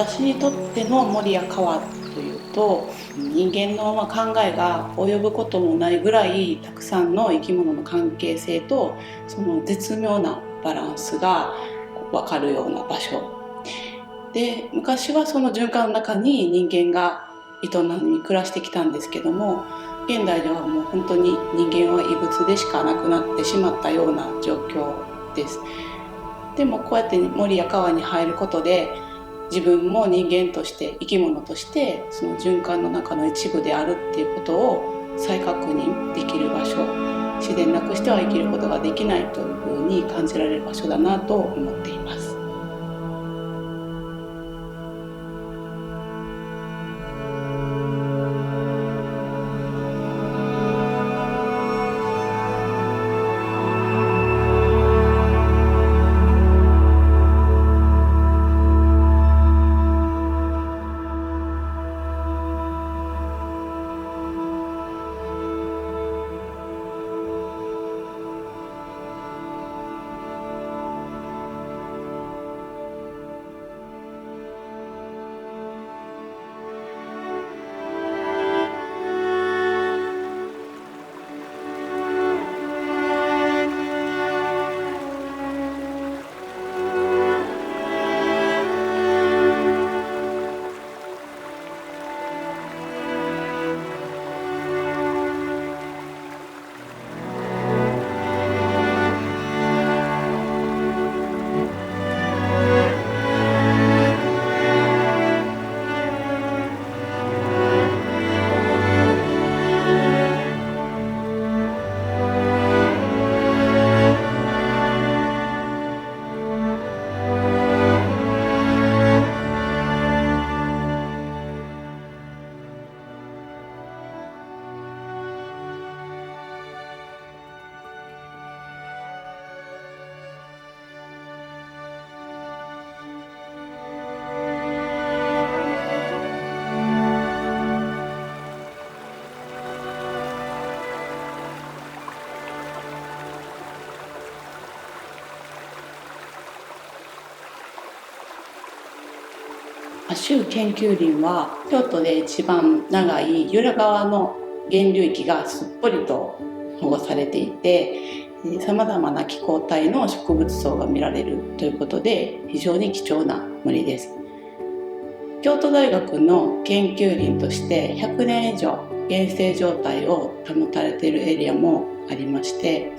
私にとっての森や川というと、人間の考えが及ぶこともないぐらいたくさんの生き物の関係性と、その絶妙なバランスが分かるような場所で、昔はその循環の中に人間が営み暮らしてきたんですけども、現代ではもう本当に人間は異物でしかなくなってしまったような状況です。でもこうやって森や川に入ることで、自分も人間として生き物としてその循環の中の一部であるっていうことを再確認できる場所、自然なくしては生きることができないというふうに感じられる場所だなと思っています。亜州研究林は京都で一番長い由良川の源流域がすっぽりと保護されていて、さまざまな気候帯の植物層が見られるということで非常に貴重な森です。京都大学の研究林として100年以上原生状態を保たれているエリアもありまして、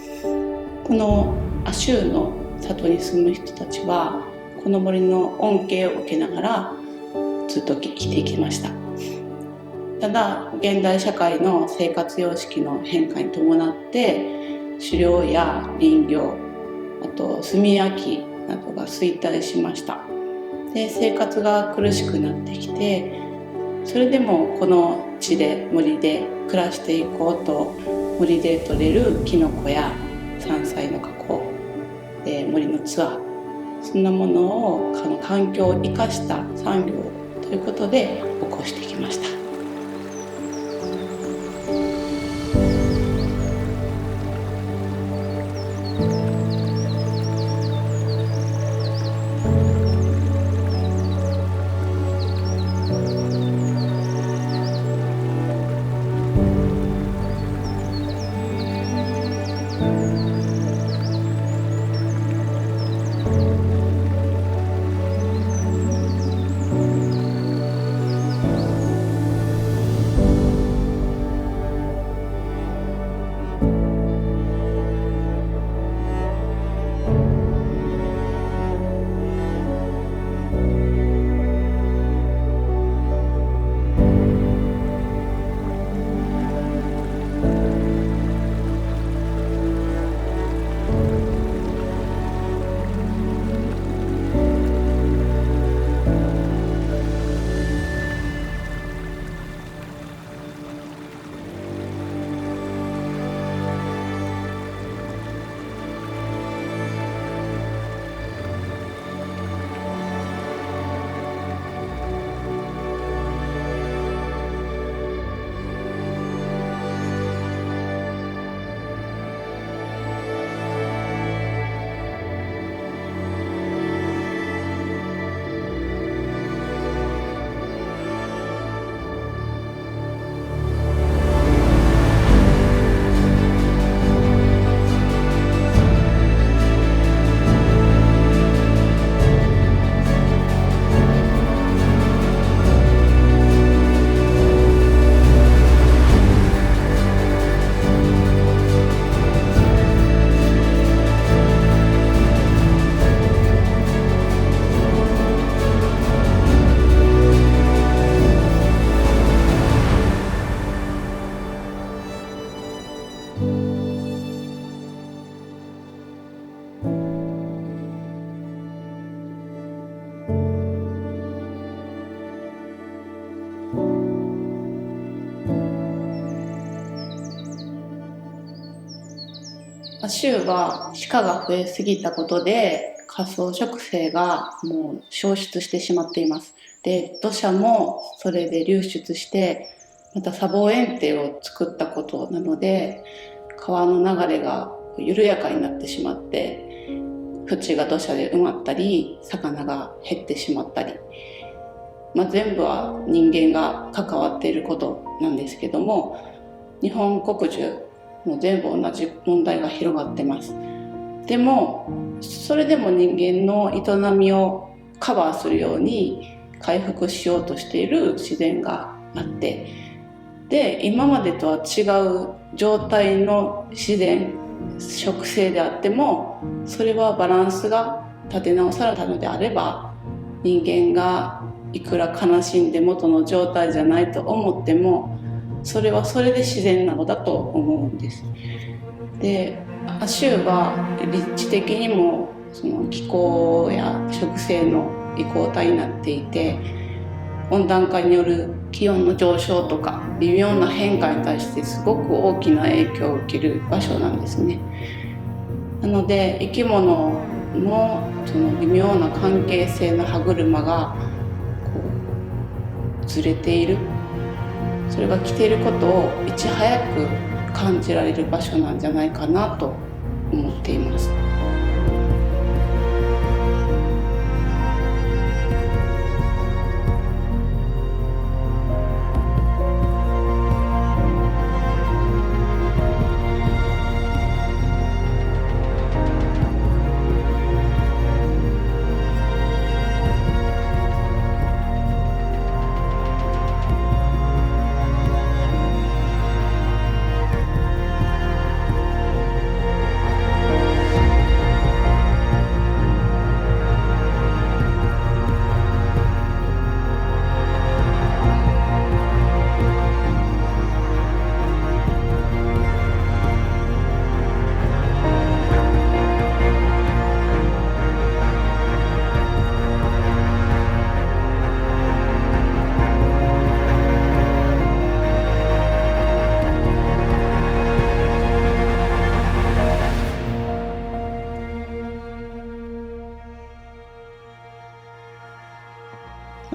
この亜州の里に住む人たちはこの森の恩恵を受けながらずっと生きてきました。ただ現代社会の生活様式の変化に伴って狩猟や林業、あと炭焼きなどが衰退しました。で、生活が苦しくなってきて、それでもこの地で森で暮らしていこうと、森で採れるキノコや山菜の加工で森のツアー、そんなものを環境を生かした産業ということで起こしてきました。州は鹿が増えすぎたことで下層植生がもう消失してしまっています。で、土砂もそれで流出してまた砂防堰堤を作ったことなので、川の流れが緩やかになってしまって、縁が土砂で埋まったり魚が減ってしまったり、全部は人間が関わっていることなんですけども、日本国中もう全部同じ問題が広がってます。でもそれでも人間の営みをカバーするように回復しようとしている自然があって、で今までとは違う状態の自然植生であっても、それはバランスが立て直されたのであれば、人間がいくら悲しんで元の状態じゃないと思っても、それはそれで自然なのだと思うんです。で、州は立地的にもその気候や植生の移行体になっていて、温暖化による気温の上昇とか微妙な変化に対してすごく大きな影響を受ける場所なんですね。なので生き物のその微妙な関係性の歯車がこうずれている、それが来ていることをいち早く感じられる場所なんじゃないかなと思っています。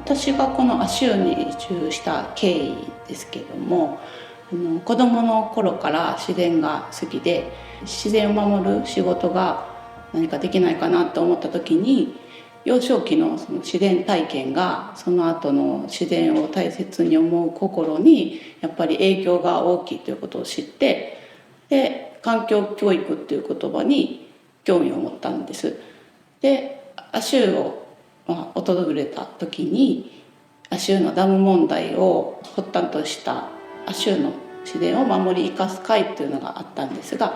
私がこの亜州に移住した経緯ですけども、子どもの頃から自然が好きで、自然を守る仕事が何かできないかなと思った時に、幼少期のその自然体験がその後の自然を大切に思う心にやっぱり影響が大きいということを知って、で環境教育っていう言葉に興味を持ったんです。で亜州を訪れた時に、亜州のダム問題を発端とした亜州の自然を守り生かす会というのがあったんですが、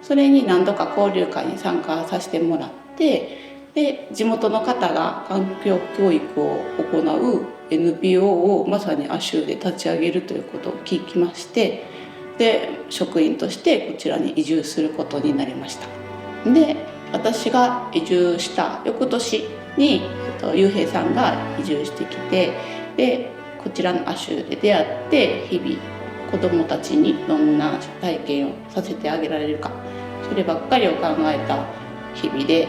それに何度か交流会に参加させてもらって、で地元の方が環境教育を行う NPO をまさに亜州で立ち上げるということを聞きまして、で職員としてこちらに移住することになりました。で私が移住した翌年に雄平さんが移住してきて、でこちらの亜州で出会って、日々子どもたちにどんな体験をさせてあげられるか、そればっかりを考えた日々で、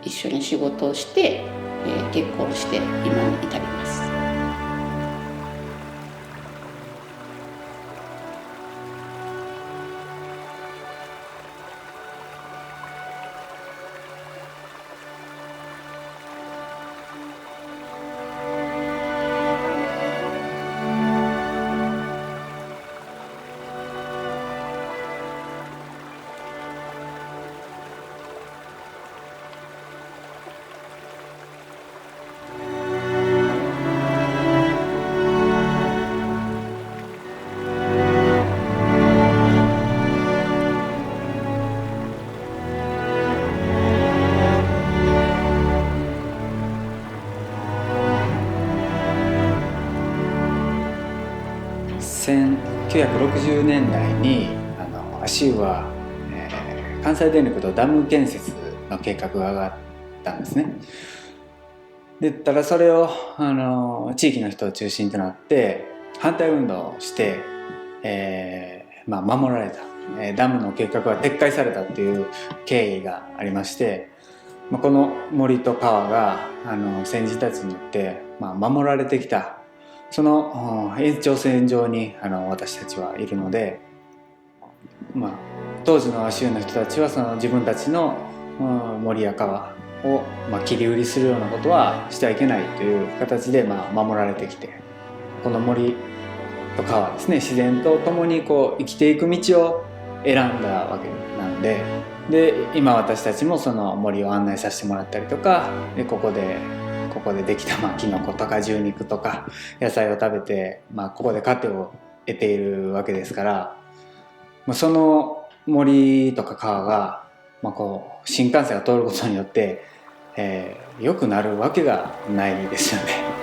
一緒に仕事をして、結婚して今に至ります。1960年代に亜州は、関西電力とダム建設の計画が上がったんですね。でただそれを地域の人を中心となって反対運動をして、守られたダムの計画は撤回されたっていう経緯がありまして、この森と川が先人たちによって守られてきた、その延長線上に私たちはいるので、当時の足湯の人たちはその自分たちの森や川を切り売りするようなことはしてはいけないという形で守られてきて、この森と川ですね、自然と共にこう生きていく道を選んだわけなので、今私たちもその森を案内させてもらったりとか、ここでできたキノコとか獣肉とか野菜を食べて、ここで糧を得ているわけですから、その森とか川が、こう新幹線が通ることによって、良くなるわけがないですよね。